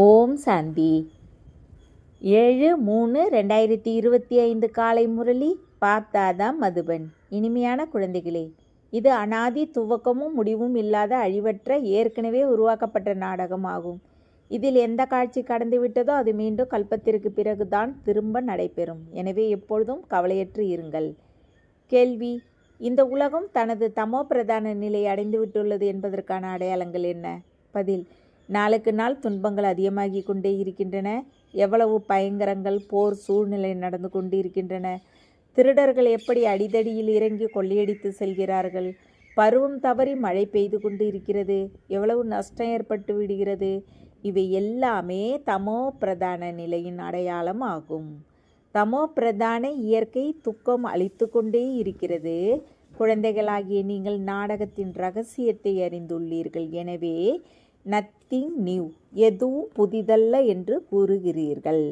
ஓம் சாந்தி. 7/3/2025 காலை முரளி பாப்தாதா மதுபன். இனிமையான குழந்தைகளே, இது அனாதி துவக்கமும் முடிவும் இல்லாத அழிவற்ற ஏற்கனவே உருவாக்கப்பட்ட நாடகம் ஆகும். இதில் எந்த காட்சி கடந்து விட்டதோ அது மீண்டும் கல்பத்திற்கு பிறகுதான் திரும்ப நடைபெறும். எனவே எப்பொழுதும் கவலையற்று இருங்கள். கேள்வி: இந்த உலகம் தனது தமோ பிரதான நிலை அடைந்துவிட்டுள்ளது என்பதற்கான அடையாளங்கள் என்ன? பதில்: நாளுக்கு நாள் துன்பங்கள் அதிகமாகி கொண்டே இருக்கின்றன. எவ்வளவு பயங்கரங்கள், போர் சூழ்நிலை நடந்து கொண்டிருக்கின்றன. திருடர்கள் எப்படி அடிதடியில் இறங்கி கொள்ளையடித்து செல்கிறார்கள். பருவம் தவறி மழை பெய்து கொண்டு இருக்கிறது. எவ்வளவு நஷ்டம் ஏற்பட்டு விடுகிறது. இவை எல்லாமே தமோ பிரதான நிலையின் அடையாளம் ஆகும். தமோ பிரதான இயற்கை துக்கம் அளித்து கொண்டே இருக்கிறது. குழந்தைகளாகிய நீங்கள் நாடகத்தின் இரகசியத்தை அறிந்துள்ளீர்கள். எனவே நத்திங் நியூ, எதுவும் புதிதல்ல என்று கூறுகிறீர்கள்.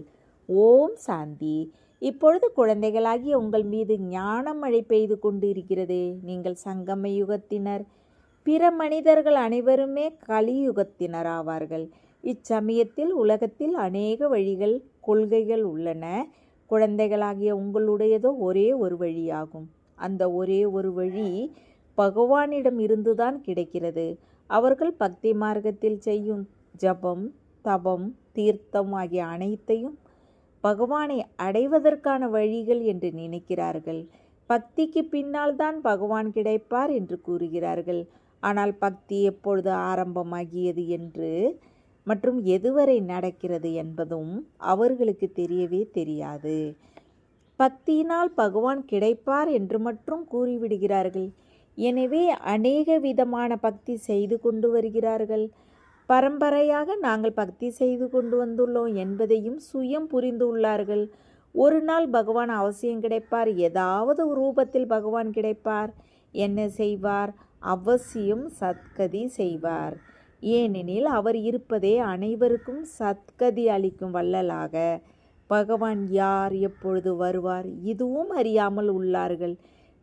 ஓம் சாந்தி. இப்பொழுது குழந்தைகளாகிய உங்கள் மீது ஞான மழை பெய்து கொண்டு இருக்கிறது. நீங்கள் சங்கம யுகத்தினர். பிற மனிதர்கள் அனைவருமே கலியுகத்தினர் ஆவார்கள். இச்சமயத்தில் உலகத்தில் அநேக வழிகள், கொள்கைகள் உள்ளன. குழந்தைகளாகிய உங்களுடையதோ ஒரே ஒரு வழியாகும். அந்த ஒரே ஒரு வழி பகவானிடம் இருந்துதான் கிடைக்கிறது. அவர்கள் பக்தி மார்க்கத்தில் செய்யும் ஜபம், தபம், தீர்த்தம் ஆகிய அனைத்தையும் பகவானை அடைவதற்கான வழிகள் என்று நினைக்கிறார்கள். பக்திக்கு பின்னால் தான் பகவான் கிடைப்பார் என்று கூறுகிறார்கள். ஆனால் பக்தி எப்பொழுது ஆரம்பமாகியது என்று மற்றும் எதுவரை நடக்கிறது என்பதும் அவர்களுக்கு தெரியவே தெரியாது. பக்தியினால் பகவான் கிடைப்பார் என்று மட்டும் கூறிவிடுகிறார்கள். எனவே அநேக விதமான பக்தி செய்து கொண்டு வருகிறார்கள். பரம்பரையாக நாங்கள் பக்தி செய்து கொண்டு வந்துள்ளோம் என்பதையும் சுயம் புரிந்து உள்ளார்கள். ஒரு நாள் பகவான் அவசியம் கிடைப்பார். ஏதாவது ரூபத்தில் பகவான் கிடைப்பார். என்ன செய்வார்? அவசியம் சத்கதி செய்வார். ஏனெனில் அவர் இருப்பதே அனைவருக்கும் சத்கதி அளிக்கும் வள்ளலாக. பகவான் யார், எப்பொழுது வருவார், இதுவும் அறியாமல் உள்ளார்கள்.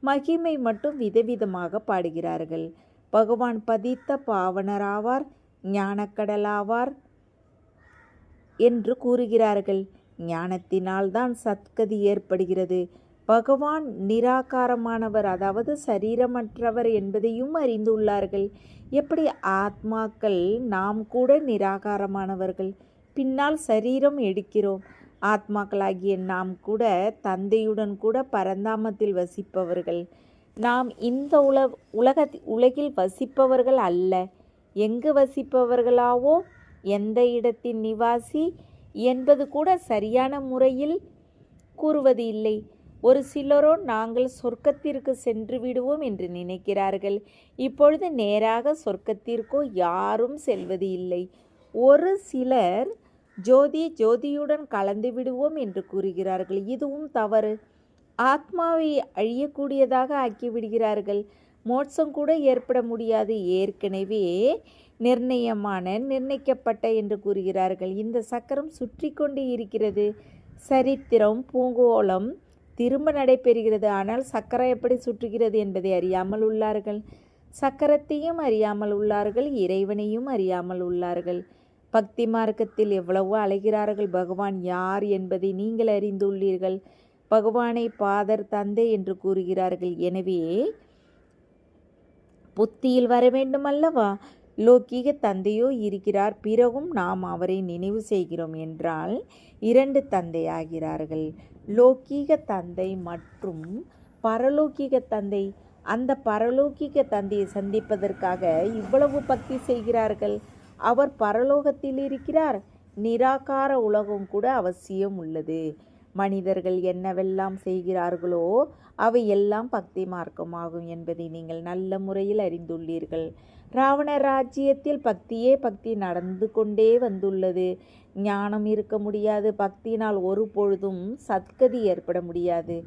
மகிமை மட்டும் விதவிதமாக பாடுகிறார்கள். பகவான் பதித்த பாவனராவார், ஞானக்கடலாவார் என்று கூறுகிறார்கள். ஞானத்தினால்தான் சத்கதி ஏற்படுகிறது. பகவான் நிராகாரமானவர், அதாவது சரீரமற்றவர் என்பதையும் அறிந்துள்ளார்கள். எப்படி ஆத்மாக்கள் நாம் கூட நிராகாரமானவர்கள், பின்னால் சரீரம் எடுக்கிறோம். ஆத்மாக்களாகிய நாம் கூட தந்தையுடன் கூட பரந்தாமத்தில் வசிப்பவர்கள். நாம் இந்த உலகில் வசிப்பவர்கள் அல்ல. எங்கு வசிப்பவர்களாவோ, எந்த இடத்தின் நிவாசி என்பது கூட சரியான முறையில் கூறுவது இல்லை. ஒரு சிலரோ நாங்கள் சொர்க்கத்திற்கு சென்று விடுவோம் என்று நினைக்கிறார்கள். இப்பொழுது நேராக சொர்க்கத்திற்கோ யாரும் செல்வது இல்லை. ஒரு சிலர் ஜோதியுடன் கலந்து விடுவோம் என்று கூறுகிறார்கள். இதுவும் தவறு. ஆத்மாவை அழியக்கூடியதாக ஆக்கிவிடுகிறார்கள். மோட்சம் கூட ஏற்பட முடியாது. ஏற்கனவே நிர்ணயிக்கப்பட்ட என்று கூறுகிறார்கள். இந்த சக்கரம் சுற்றி கொண்டே இருக்கிறது. சரித்திரம் பூங்கோளம் திரும்ப நடைபெறுகிறது. ஆனால் சக்கரம் எப்படி சுற்றுகிறது என்பதை அறியாமல் உள்ளார்கள். சக்கரத்தையும் அறியாமல் உள்ளார்கள். இறைவனையும் அறியாமல் உள்ளார்கள். பக்தி மார்க்கத்தில் எவ்வளவு அலைகிறார்கள். பகவான் யார் என்பதை நீங்கள் அறிந்துள்ளீர்கள். பகவானை பாதர், தந்தை என்று கூறுகிறார்கள். எனவே புத்தியில் வர வேண்டும் அல்லவா? லௌகீக தந்தையோ இருக்கிறார், பிறகும் நாம் அவரை நினைவு செய்கிறோம் என்றால் 2 தந்தை ஆகிறார்கள். லௌகீக தந்தை மற்றும் பரலோகிக தந்தை. அந்த பரலோகிக தந்தையை சந்திப்பதற்காக இவ்வளவு பக்தி செய்கிறார்கள். அவர் பரலோகத்தில் இருக்கிறார். நிராகார உலகம் கூட அவசியம் உள்ளது. மனிதர்கள் என்னவெல்லாம் செய்கிறார்களோ அவை எல்லாம் பக்தி மார்க்கமாகும் என்பதை நீங்கள் நல்ல முறையில் அறிந்துள்ளீர்கள். ராவண ராஜ்யத்தில் பக்தி நடந்து கொண்டே வந்துள்ளது. ஞானம் இருக்க முடியாது. பக்தியினால் ஒரு பொழுதும் சத்கதி ஏற்பட முடியாது.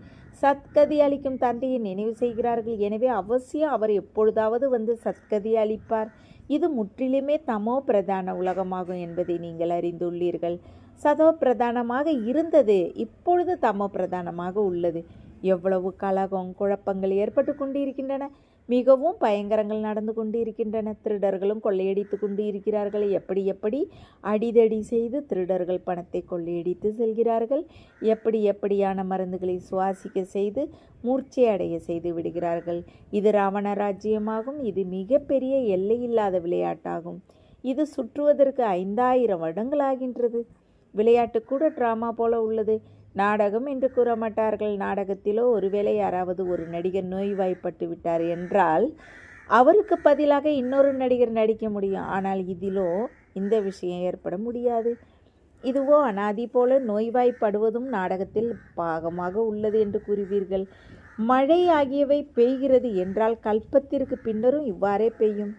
சத்கதி அளிக்கும் தந்தையை நினைவு செய்கிறார்கள். எனவே அவசியம் அவர் எப்பொழுதாவது வந்து சத்கதி அளிப்பார். இது முற்றிலுமே தமோ பிரதான உலகமாகும் என்பதை நீங்கள் அறிந்துள்ளீர்கள். சதோ பிரதானமாக இருந்தது, இப்பொழுது தமோ பிரதானமாக உள்ளது. எவ்வளவு கலகம், குழப்பங்கள் ஏற்பட்டு கொண்டிருக்கின்றன. மிகவும் பயங்கரங்கள் நடந்து கொண்டு இருக்கின்றன. திருடர்களும் கொள்ளையடித்து கொண்டு இருக்கிறார்கள். எப்படி எப்படி அடிதடி செய்து திருடர்கள் பணத்தை கொள்ளையடித்து செல்கிறார்கள். எப்படி எப்படியான மருந்துகளை சுவாசிக்க செய்து மூர்ச்சை அடைய செய்து விடுகிறார்கள். இது ராவண ராஜ்யமாகும். இது மிகப்பெரிய எல்லையில்லாத விளையாட்டாகும். இது சுற்றுவதற்கு 5000 வருடங்களாகின்றது. விளையாட்டு கூட டிராமா போல உள்ளது. நாடகம் என்று கூற மாட்டார்கள். நாடகத்திலோ ஒருவேளை யாராவது ஒரு நடிகர் நோய்வாய்ப்பட்டு விட்டார் என்றால் அவருக்கு பதிலாக இன்னொரு நடிகர் நடிக்க முடியும். ஆனால் இதிலோ இந்த விஷயம் ஏற்பட முடியாது. இதுவோ அனாதி போல நோய்வாய்ப்படுவதும் நாடகத்தில் பாகமாக உள்ளது என்று கூறுவீர்கள். மழை ஆகியவை பெய்கிறது என்றால் கல்பத்திற்கு பின்னரும் இவ்வாறே பெய்யும்.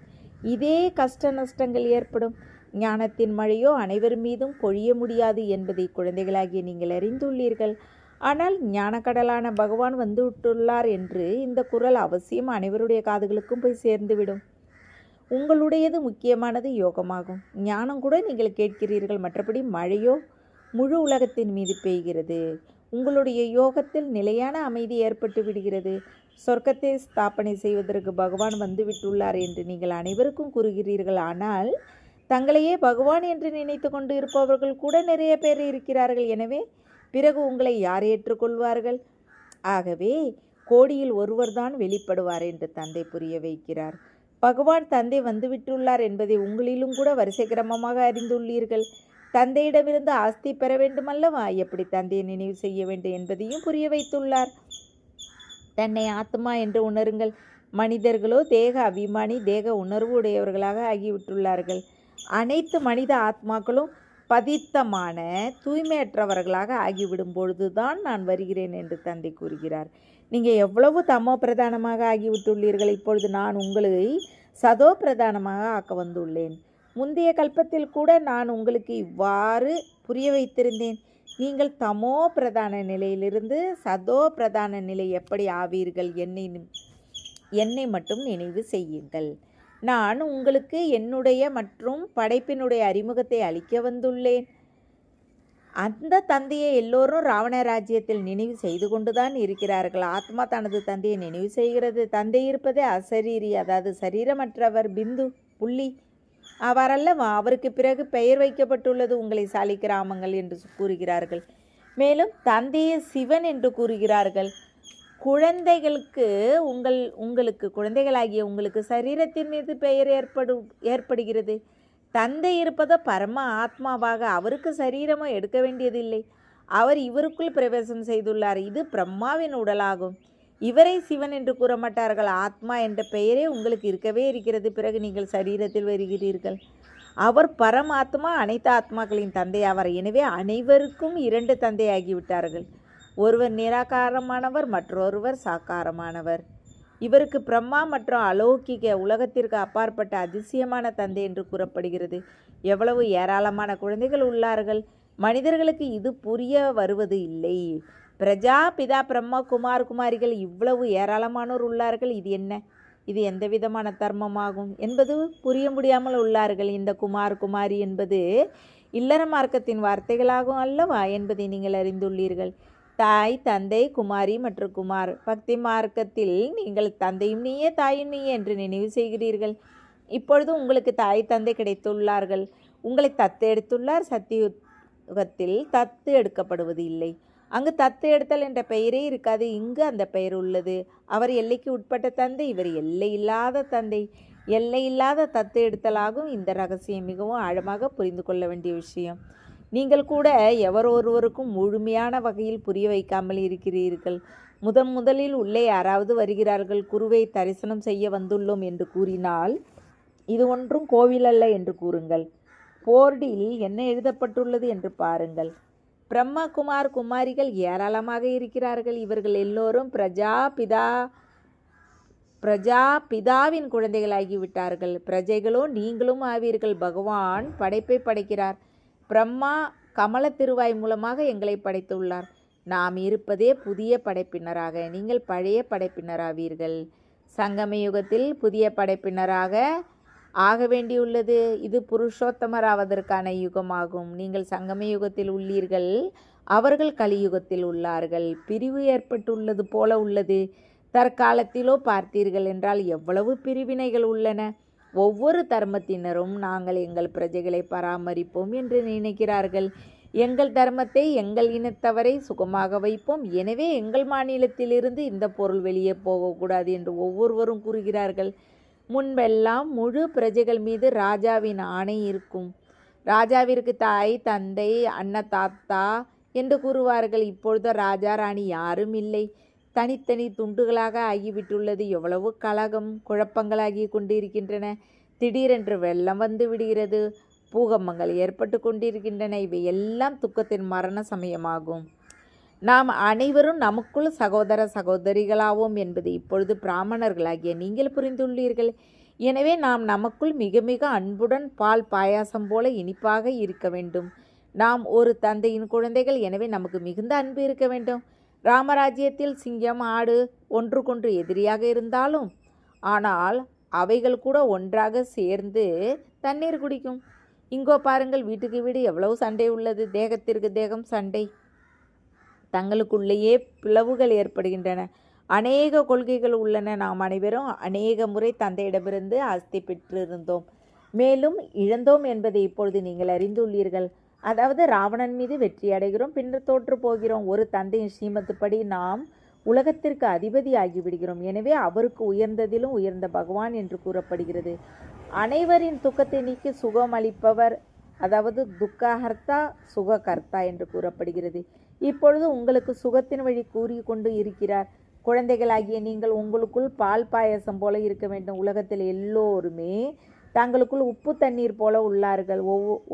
இதே கஷ்ட நஷ்டங்கள் ஏற்படும். ஞானத்தின் மழையோ அனைவர் மீதும் பொழிய முடியாது என்பதை குழந்தைகளாகிய நீங்கள் அறிந்துள்ளீர்கள். ஆனால் ஞானக்கடலான பகவான் வந்து விட்டுள்ளார் என்று இந்த குரல் அவசியம் அனைவருடைய காதுகளுக்கும் போய் சேர்ந்துவிடும். உங்களுடையது முக்கியமானது யோகமாகும். ஞானம் கூட நீங்கள் கேட்கிறீர்கள். மற்றபடி மழையோ முழு உலகத்தின் மீது பெய்கிறது. உங்களுடைய யோகத்தில் நிலையான அமைதி ஏற்பட்டு விடுகிறது. சொர்க்கத்தை ஸ்தாபனை செய்வதற்கு பகவான் வந்து விட்டுள்ளார் என்று நீங்கள் அனைவருக்கும் கூறுகிறீர்கள். ஆனால் தங்களையே பகவான் என்று நினைத்து கொண்டு இருப்பவர்கள் கூட நிறைய பேர் இருக்கிறார்கள். எனவே பிறகு உங்களை யார் ஏற்றுக்கொள்வார்கள்? ஆகவே கோடியில் ஒருவர்தான் வெளிப்படுவார் என்று தந்தை புரிய வைக்கிறார். பகவான் தந்தை வந்துவிட்டுள்ளார் என்பதை உங்களிலும் கூட வரிசை கிரமமாக அறிந்துள்ளீர்கள். தந்தையிடமிருந்து ஆஸ்தி பெற வேண்டுமல்லவா? எப்படி தந்தையை நினைவு செய்ய வேண்டும் என்பதையும் புரிய வைத்துள்ளார். தன்னை ஆத்மா என்று உணருங்கள். மனிதர்களோ தேக அபிமானி, தேக உணர்வு உடையவர்களாக ஆகிவிட்டுள்ளார்கள். அனைத்து மனித ஆத்மாக்களும் பதித்தமான தூய்மையற்றவர்களாக ஆகிவிடும் பொழுதுதான் நான் வருகிறேன் என்று தந்தை கூறுகிறார். நீங்கள் எவ்வளவு தமோ பிரதானமாக ஆகிவிட்டுள்ளீர்கள். இப்பொழுது நான் உங்களை சதோ பிரதானமாக ஆக்க வந்துள்ளேன். முந்தைய கல்பத்தில் கூட நான் உங்களுக்கு இவ்வாறு புரிய வைத்திருந்தேன். நீங்கள் தமோ பிரதான நிலையிலிருந்து சதோ பிரதான நிலை எப்படி ஆவீர்கள்? என்னை மட்டும் நினைவு செய்யுங்கள். நான் உங்களுக்கு என்னுடைய மற்றும் படைப்பினுடைய அறிமுகத்தை அளிக்க வந்துள்ளேன். அந்த தந்தையை எல்லோரும் ராவண ராஜ்யத்தில் நினைவு செய்து கொண்டுதான் இருக்கிறார்கள். ஆத்மா தனது தந்தையை நினைவு செய்கிறது. தந்தை இருப்பதே அசரீரி, அதாவது சரீரமற்றவர், பிந்து புள்ளி அவரல்லவா. அவருக்கு பிறகு பெயர் வைக்கப்பட்டுள்ளது. உங்களை சாலிக்கிராமங்கள் என்று கூறுகிறார்கள். மேலும் தந்தையை சிவன் என்று கூறுகிறார்கள். குழந்தைகளுக்கு உங்களுக்கு குழந்தைகளாகிய உங்களுக்கு சரீரத்தின் மீது பெயர் ஏற்படுகிறது. தந்தை இருப்பதோ பரம ஆத்மாவாக. அவருக்கு சரீரமோ எடுக்க வேண்டியதில்லை. அவர் இவருக்குள் பிரவேசம் செய்துள்ளார். இது பிரம்மாவின் உடலாகும். இவரை சிவன் என்று கூற மாட்டார்கள். ஆத்மா என்ற பெயரே உங்களுக்கு இருக்கவே இருக்கிறது. பிறகு நீங்கள் சரீரத்தில் வருகிறீர்கள். அவர் பரமாத்மா, அனைத்து ஆத்மாக்களின் தந்தையாவார். எனவே அனைவருக்கும் 2 தந்தையாகிவிட்டார்கள். ஒருவர் நிராகாரமானவர், மற்றொருவர் சாக்காரமானவர். இவருக்கு பிரம்மா மற்றும் அலௌகிக உலகத்திற்கு அப்பாற்பட்ட அதிசயமான தந்தை என்று கூறப்படுகிறது. எவ்வளவு ஏராளமான குழந்தைகள் உள்ளார்கள். மனிதர்களுக்கு இது புரிய வருவது இல்லை. பிரஜா பிதா பிரம்மா குமார் குமாரிகள் இவ்வளவு ஏராளமானோர் உள்ளார்கள். இது என்ன? இது எந்த விதமான தர்மமாகும் என்பது புரிய முடியாமல் உள்ளார்கள். இந்த குமார் குமாரி என்பது இல்லற மார்க்கத்தின் வார்த்தைகளாகும் அல்லவா என்பதை நீங்கள் அறிந்துள்ளீர்கள். தாய், தந்தை, குமாரி மற்றும் குமார். பக்தி மார்க்கத்தில் நீங்கள் தந்தையும் நீயே தாயும் நீயே என்று நினைவு செய்கிறீர்கள். இப்பொழுது உங்களுக்கு தாய் தந்தை கிடைத்துள்ளார்கள். உங்களை தத்து எடுத்துள்ளார். சத்தியுகத்தில் தத்து எடுக்கப்படுவது இல்லை. அங்கு தத்து எடுத்தல் என்ற பெயரே இருக்காது. இங்கு அந்த பெயர் உள்ளது. அவர் எல்லைக்கு உட்பட்ட தந்தை, இவர் எல்லை இல்லாத தந்தை. எல்லை இல்லாத தத்து எடுத்தலாகும். இந்த ரகசியம் மிகவும் ஆழமாக புரிந்து கொள்ள வேண்டிய விஷயம். நீங்கள் கூட எவரொருவருக்கும் முழுமையான வகையில் புரிய வைக்காமல் இருக்கிறீர்கள். முதலில் உள்ளே யாராவது வருகிறார்கள். குருவை தரிசனம் செய்ய வந்துள்ளோம் என்று கூறினால் இது ஒன்றும் கோவில் அல்ல என்று கூறுங்கள். போர்டில் என்ன எழுதப்பட்டுள்ளது என்று பாருங்கள். பிரம்மா குமார் குமாரிகள் ஏராளமாக இருக்கிறார்கள். இவர்கள் எல்லோரும் பிரஜா பிதாவின் குழந்தைகளாகிவிட்டார்கள். பிரஜைகளோ நீங்களும் ஆவீர்கள். பகவான் படைப்பை படைக்கிறார். பிரம்மா கமல திருவாய் மூலமாக எங்களை படைத்துள்ளார். நாம் இருப்பதே புதிய படைப்பினராக. நீங்கள் பழைய படைப்பினராவீர்கள். சங்கம யுகத்தில் புதிய படைப்பினராக ஆக வேண்டியுள்ளது. இது புருஷோத்தமராவதற்கான யுகமாகும். நீங்கள் சங்கம யுகத்தில் உள்ளீர்கள். அவர்கள் கலியுகத்தில் உள்ளார்கள். பிரிவு ஏற்பட்டுள்ளது போல உள்ளது. தற்காலத்திலோ பார்த்தீர்கள் என்றால் எவ்வளவு பிரிவினைகள் உள்ளன. ஒவ்வொரு தர்மத்தினரும் நாங்கள் எங்கள் பிரஜைகளை பராமரிப்போம் என்று நினைக்கிறார்கள். எங்கள் தர்மத்தை எங்கள் இனத்தவரை சுகமாக வைப்போம், எனவே எங்கள் மாநிலத்திலிருந்து இந்த பொருள் வெளியே போகக்கூடாது என்று ஒவ்வொருவரும் கூறுகிறார்கள். முன்பெல்லாம் முழு பிரஜைகள் மீது ராஜாவின் ஆணை இருக்கும். ராஜாவிற்கு தாய், தந்தை, தாத்தா என்று கூறுவார்கள். இப்பொழுது ராஜா ராணி யாரும் இல்லை, தனித்தனி துண்டுகளாக ஆகிவிட்டுள்ளது. எவ்வளவு கலகம் குழப்பங்களாகி கொண்டிருக்கின்றன. திடீரென்று வெள்ளம் வந்து விடுகிறது, பூகம்பங்கள் ஏற்பட்டு கொண்டிருக்கின்றன. இவை எல்லாம் துக்கத்தின் மரண சமயமாகும். நாம் அனைவரும் நமக்குள் சகோதர சகோதரிகளாவோம் என்பது இப்பொழுது பிராமணர்களாகிய நீங்கள் புரிந்துள்ளீர்கள். எனவே நாம் நமக்குள் மிக மிக அன்புடன் பால் பாயாசம் போல இனிப்பாக இருக்க வேண்டும். நாம் ஒரு தந்தையின் குழந்தைகள், எனவே நமக்கு மிகுந்த அன்பு இருக்க வேண்டும். ராமராஜ்யத்தில் சிங்கம், ஆடு ஒன்றுக்கொன்று எதிரியாக இருந்தாலும் ஆனால் அவைகள் கூட ஒன்றாக சேர்ந்து தண்ணீர் குடிக்கும். இங்கோ பாருங்கள், வீட்டுக்கு வீடு எவ்வளவு சண்டை உள்ளது. தேகத்திற்கு தேகம் சண்டை, தங்களுக்குள்ளேயே பிளவுகள் ஏற்படுகின்றன. அநேக கொள்கைகள் உள்ளன. நாம் அனைவரும் அநேக முறை தந்தையிடமிருந்து ஆஸ்தி பெற்றிருந்தோம், மேலும் இழந்தோம் என்பதை இப்பொழுது நீங்கள் அறிந்துள்ளீர்கள். அதாவது ராவணன் மீது வெற்றி அடைகிறோம், பின்னர் தோற்று போகிறோம். ஒரு தந்தையின் ஸ்ரீமத்துப்படி நாம் உலகத்திற்கு அதிபதி ஆகிவிடுகிறோம். எனவே அவருக்கு உயர்ந்ததிலும் உயர்ந்த பகவான் என்று கூறப்படுகிறது. அனைவரின் துக்கத்தை நீக்கி சுகம் அளிப்பவர், அதாவது துக்கஹர்த்தா சுககர்த்தா என்று கூறப்படுகிறது. இப்பொழுது உங்களுக்கு சுகத்தின் வழி கூறி கொண்டு இருக்கிறார். குழந்தைகளாகிய நீங்கள் உங்களுக்குள் பால் பாயசம் போல இருக்க வேண்டும். உலகத்தில் எல்லோருமே தங்களுக்குள் உப்பு தண்ணீர் போல உள்ளார்கள்.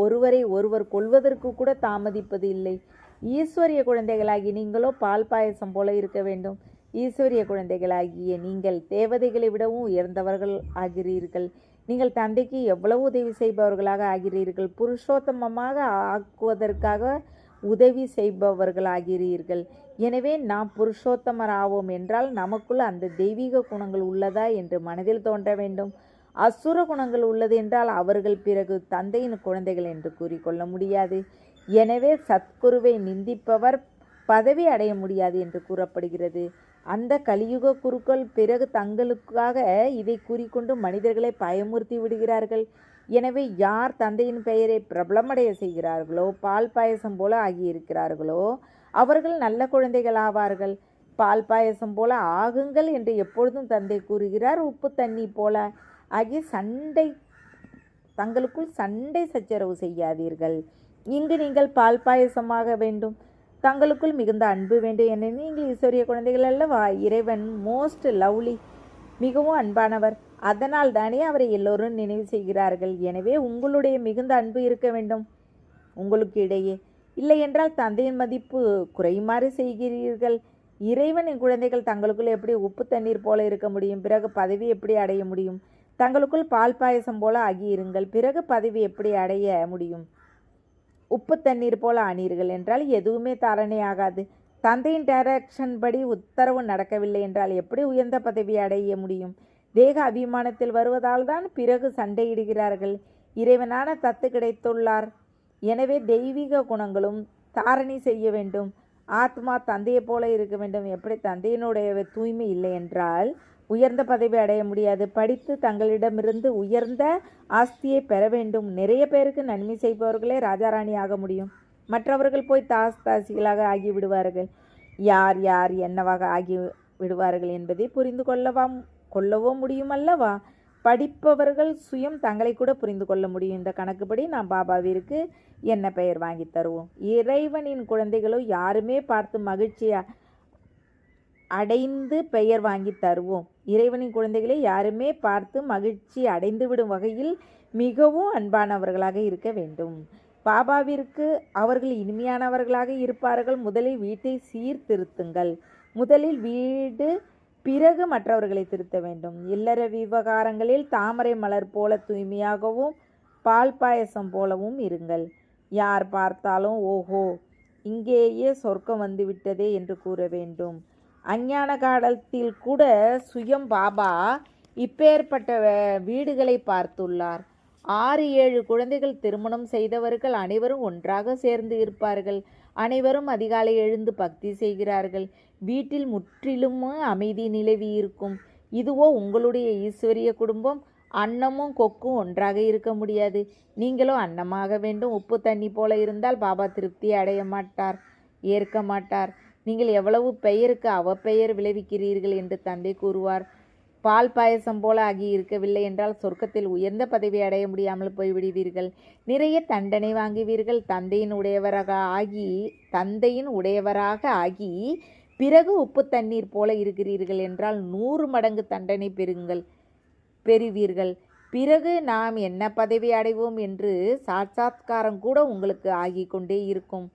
ஒருவரை ஒருவர் கொள்வதற்கு கூட தாமதிப்பது இல்லை. ஈஸ்வரிய குழந்தைகளாகி நீங்களோ பால் பாயசம் போல இருக்க வேண்டும். ஈஸ்வரிய குழந்தைகளாகிய நீங்கள் தேவதைகளை விடவும் உயர்ந்தவர்கள் ஆகிறீர்கள். நீங்கள் தந்தைக்கு எவ்வளவு உதவி செய்பவர்களாக ஆகிறீர்கள். புருஷோத்தமமாக ஆக்குவதற்காக உதவி செய்பவர்கள் ஆகிறீர்கள். எனவே நாம் புருஷோத்தமர் ஆவோம் என்றால் நமக்குள் அந்த தெய்வீக குணங்கள் உள்ளதா என்று மனதில் தோன்ற வேண்டும். அசுர குணங்கள் உள்ளது என்றால் அவர்கள் பிறகு தந்தையின் குழந்தைகள் என்று கூறிக்கொள்ள முடியாது. எனவே சத்குருவை நிந்திப்பவர் பதவி அடைய முடியாது என்று கூறப்படுகிறது. அந்த கலியுக குருக்கள் பிறகு தங்களுக்காக இதை கூறிக்கொண்டு மனிதர்களை பயமுறுத்தி விடுகிறார்கள். எனவே யார் தந்தையின் பெயரை பிரபலமடைய செய்கிறார்களோ, பால் பாயசம் போல ஆகியிருக்கிறார்களோ அவர்கள் நல்ல குழந்தைகள் ஆவார்கள். பால் பாயசம் போல ஆகுங்கள் என்று எப்பொழுதும் தந்தை கூறுகிறார். உப்பு தண்ணி போல ஆகிய தங்களுக்குள் சண்டை சச்சரவு செய்யாதீர்கள். இங்கு நீங்கள் பால் பாயசமாக வேண்டும். தங்களுக்குள் மிகுந்த அன்பு வேண்டும். என நீங்கள் ஈஸ்வரிய குழந்தைகள் அல்லவா? இறைவன் மோஸ்ட் லவ்லி, மிகவும் அன்பானவர். அதனால் தானே அவரை எல்லோரும் நினைவு செய்கிறார்கள். எனவே உங்களுடைய மிகுந்த அன்பு இருக்க வேண்டும் உங்களுக்கு இடையே. இல்லை என்றால் தந்தையின் மதிப்பு குறையுமாறு செய்கிறீர்கள். இறைவனின் குழந்தைகள் தங்களுக்குள் எப்படி உப்பு தண்ணீர் போல இருக்க முடியும்? பிறகு பதவி எப்படி அடைய முடியும்? தங்களுக்குள் பால் பாயசம் போல ஆகியிருங்கள், பிறகு பதவி எப்படி அடைய முடியும்? உப்பு தண்ணீர் போல ஆனீர்கள் என்றால் எதுவுமே தாரணையாகாது. தந்தையின் டைரக்ஷன் படி உத்தரவு நடக்கவில்லை என்றால் எப்படி உயர்ந்த பதவி அடைய முடியும்? தேக அபிமானத்தில் வருவதால் தான் பிறகு சண்டையிடுகிறார்கள். இறைவனான தத்து கிடைத்துள்ளார். எனவே தெய்வீக குணங்களும் தாரணை செய்ய வேண்டும். ஆத்மா தந்தையை போல இருக்க வேண்டும். எப்படி தந்தையினுடைய தூய்மை இல்லை என்றால் உயர்ந்த பதவி அடைய முடியாது. படித்து தங்களிடமிருந்து உயர்ந்த ஆஸ்தியை பெற வேண்டும். நிறைய பேருக்கு நன்மை செய்பவர்களே ராஜாராணி ஆக முடியும். மற்றவர்கள் போய் தாசிகளாக ஆகிவிடுவார்கள். யார் யார் என்னவாக ஆகி விடுவார்கள் என்பதை புரிந்து கொள்ளவோ முடியும் அல்லவா? படிப்பவர்கள் சுயம் தங்களை கூட புரிந்து கொள்ள முடியும். இந்த கணக்குப்படி நாம் பாபாவிற்கு என்ன பெயர் வாங்கி தருவோம்? இறைவனின் குழந்தைகளோ யாருமே பார்த்து மகிழ்ச்சியா அடைந்து பெயர் வாங்கி தருவோம். இறைவனின் குழந்தைகளை யாருமே பார்த்து மகிழ்ச்சி அடைந்துவிடும் வகையில் மிகவும் அன்பானவர்களாக இருக்க வேண்டும். பாபாவிற்கு அவர்கள் இனிமையானவர்களாக இருப்பார்கள். முதலில் வீட்டை சீர்திருத்துங்கள். முதலில் வீடு, பிறகு மற்றவர்களை திருத்த வேண்டும். இல்லற விவகாரங்களில் தாமரை மலர் போல தூய்மையாகவும் பால் பாயசம் போலவும் இருங்கள். யார் பார்த்தாலும் ஓஹோ, இங்கேயே சொர்க்கம் வந்துவிட்டதே என்று கூற வேண்டும். அஞ்ஞான காலத்தில் கூட சுயம் பாபா இப்பேற்பட்ட வீடுகளை பார்த்துள்ளார். 6-7 குழந்தைகள் திருமணம் செய்தவர்கள் அனைவரும் ஒன்றாக சேர்ந்து இருப்பார்கள். அனைவரும் அதிகாலை எழுந்து பக்தி செய்கிறார்கள். வீட்டில் முற்றிலும் அமைதி நிலவி இருக்கும். இதுவோ உங்களுடைய ஈஸ்வரிய குடும்பம். அன்னமும் கொக்கும் ஒன்றாக இருக்க முடியாது. நீங்களோ அன்னமாக வேண்டும். உப்பு தண்ணி போல இருந்தால் பாபா திருப்தி அடைய மாட்டார், ஏற்க மாட்டார். நீங்கள் எவ்வளவு பெயருக்கு அவப்பெயர் விளைவிக்கிறீர்கள் என்று தந்தை கூறுவார். பால் பாயசம் போல ஆகி இருக்கவில்லை என்றால் சொர்க்கத்தில் உயர்ந்த பதவி அடைய முடியாமல் போய்விடுவீர்கள். நிறைய தண்டனை வாங்குவீர்கள். தந்தையின் உடையவராக ஆகி பிறகு உப்பு தண்ணீர் போல இருக்கிறீர்கள் என்றால் 100 மடங்கு தண்டனை பெறுவீர்கள். பிறகு நாம் என்ன பதவி அடைவோம் என்று சாட்சாத்காரம் கூட உங்களுக்கு ஆகிக்கொண்டே இருக்கும்.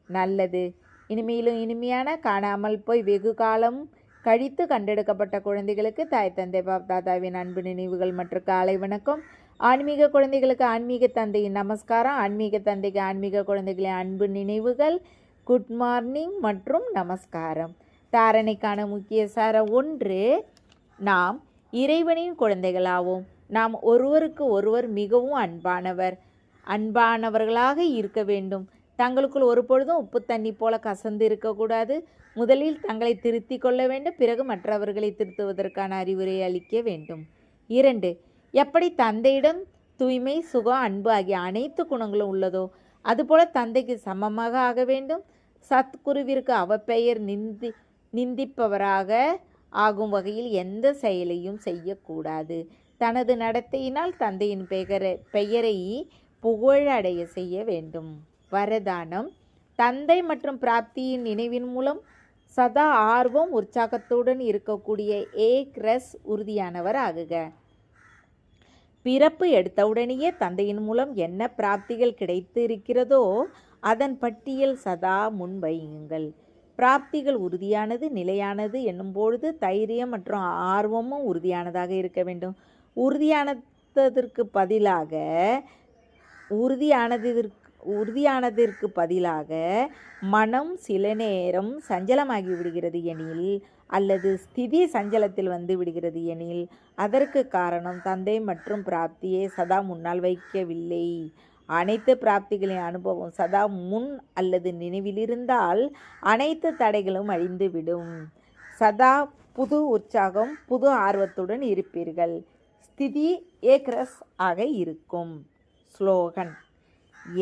நல்லது. இனிமையிலும் இனிமையான காணாமல் போய் வெகு காலம் கழித்து கண்டெடுக்கப்பட்ட குழந்தைகளுக்கு தாய் தந்தை பாப் தாதாவின் அன்பு நினைவுகள் மற்றும் காலை வணக்கம். ஆன்மீக குழந்தைகளுக்கு ஆன்மீக தந்தையின் நமஸ்காரம். ஆன்மீக தந்தைக்கு ஆன்மீக குழந்தைகளின் அன்பு நினைவுகள். குட் மார்னிங் மற்றும் நமஸ்காரம். தாரணைக்கான முக்கிய சாரம் 1. நாம் இறைவனின் குழந்தைகளாவோம். நாம் ஒருவருக்கு ஒருவர் மிகவும் அன்பானவர்களாக இருக்க வேண்டும். தங்களுக்குள் ஒரு பொழுதும் உப்பு தண்ணி போல கசந்து இருக்கக்கூடாது. முதலில் தங்களை திருத்தி கொள்ள வேண்டும். பிறகு மற்றவர்களை திருத்துவதற்கான அறிவுரை அளிக்க வேண்டும். 2. எப்படி தந்தையிடம் தூய்மை, சுகம், அன்பு ஆகிய அனைத்து குணங்களும் உள்ளதோ அதுபோல தந்தைக்கு சமமாக ஆக வேண்டும். சத்குருவிற்கு அவப்பெயர் நிந்திப்பவராக ஆகும் வகையில் எந்த செயலையும் செய்யக்கூடாது. தனது நடத்தையினால் தந்தையின் பெயரை புகழடைய செய்ய வேண்டும். வரதானம். தந்தை மற்றும் பிராப்தியின் நினைவின் மூலம் சதா ஆர்வம் உற்சாகத்துடன் இருக்கக்கூடிய ஏக்ரஸ் உறுதியானவர் ஆகுக. பிறப்பு எடுத்தவுடனேயே தந்தையின் மூலம் என்ன பிராப்திகள் கிடைத்து இருக்கிறதோ அதன் பட்டியல் சதா முன்வையுங்கள். பிராப்திகள் உறுதியானது, நிலையானது என்னும்பொழுது தைரியம் மற்றும் ஆர்வமும் உறுதியானதாக இருக்க வேண்டும். உறுதியானதற்கு பதிலாக மனம் சில நேரம் சஞ்சலமாகி விடுகிறது எனில் அல்லது ஸ்திதி சஞ்சலத்தில் வந்து விடுகிறது எனில் அதற்கு காரணம் தந்தை மற்றும் பிராப்தியை சதா முன்னால் வைக்கவில்லை. அனைத்து பிராப்திகளின் அனுபவம் சதா முன் அல்லது நினைவிலிருந்தால் அனைத்து தடைகளும் அழிந்துவிடும். சதா புது உற்சாகம், புது ஆர்வத்துடன் இருப்பீர்கள். ஸ்திதி ஏக்ரஸ் ஆக இருக்கும். ஸ்லோகன்.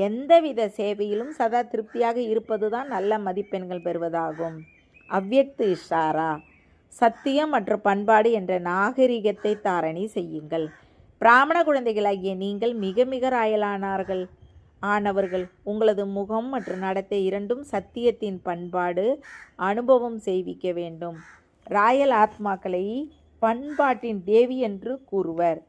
எந்தவித சேவையிலும் சதா திருப்தியாக இருப்பதுதான் நல்ல மதிப்பெண்கள் பெறுவதாகும். அவ்யக்த இஷாரா. சத்தியம் மற்றும் பண்பாடு என்ற நாகரிகத்தை தாரணை செய்யுங்கள். பிராமண குழந்தைகளாகிய நீங்கள் மிக மிக ஆனவர்கள். உங்களது முகம் மற்றும் நடத்தை இரண்டும் சத்தியத்தின் பண்பாடு அனுபவம் செய்விக்க வேண்டும். ராயல் ஆத்மாக்களை பண்பாட்டின் தேவி என்று கூறுவர்.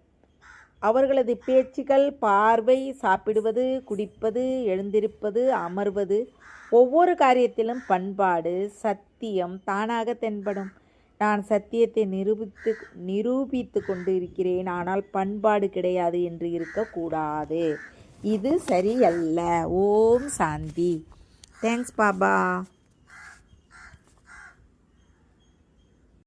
அவர்களது பேச்சுக்கள், பார்வை, சாப்பிடுவது, குடிப்பது, எழுந்திருப்பது, அமர்வது, ஒவ்வொரு காரியத்திலும் பண்பாடு, சத்தியம் தானாக தென்படும். நான் சத்தியத்தை நிரூபித்து கொண்டு இருக்கிறேன், ஆனால் பண்பாடு கிடையாது என்று இருக்கக்கூடாது. இது சரியல்ல. ஓம் சாந்தி. தேங்க்ஸ் பாபா.